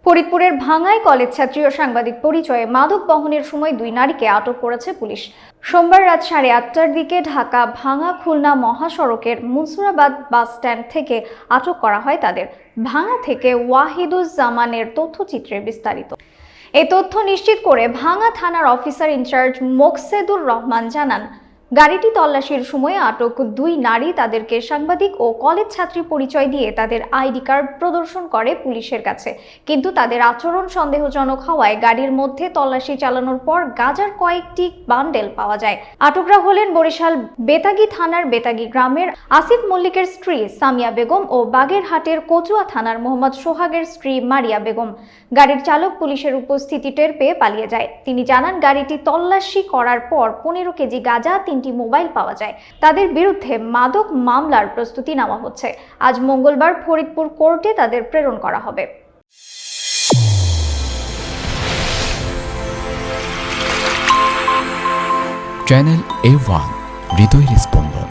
ফরিদপুরের ভাঙ্গায় কলেজ ছাত্রী ও সাংবাদিক পরিচয়ে মাদক বহনের সময় দুই নারীকে আটক করেছে পুলিশ। সোমবার রাত 8:30টার দিকে ঢাকা ভাঙ্গা খুলনা মহাসড়কের মুন্সুরাবাদ বাস স্ট্যান্ড থেকে আটক করা হয় তাদের। ভাঙ্গা থেকে ওয়াহিদুজ্জামানের তথ্যচিত্রে বিস্তারিত। এই তথ্য নিশ্চিত করে ভাঙ্গা থানার অফিসার ইনচার্জ মোকসেদুর রহমান জানান, গাড়িটি তল্লাশির সময় আটক দুই নারী তাদেরকে সাংবাদিক ও কলেজ ছাত্রী পরিচয় দিয়ে তাদের আইডি কার্ড প্রদর্শন করে পুলিশের কাছে। কিন্তু তাদের আচরণ সন্দেহজনক হওয়ায় গাড়ির মধ্যে তল্লাশি চালানোর পর গাঁজার কয়েকটি বান্ডেল পাওয়া যায়। আটকরা হলেন বরিশাল বেতাগী থানার বেতাগী গ্রামের আসিফ মল্লিকের স্ত্রী সামিয়া বেগম ও বাগেরহাটের কচুয়া থানার মোহাম্মদ সোহাগের স্ত্রী মারিয়া বেগম। গাড়ির চালক পুলিশের উপস্থিতি টের পেয়ে পালিয়ে যায়। তিনি জানান, গাড়িটি তল্লাশি করার পর 15 কেজি গাঁজা, 3টি মোবাইল পাওয়া যায়। তাদের বিরুদ্ধে মাদক মামলার প্রস্তুতি নেওয়া হচ্ছে। আজ মঙ্গলবার ফরিদপুর কোর্টে তাদের প্রেরণ করা হবে। চ্যানেল A1 হৃদয়ের স্পন্দন।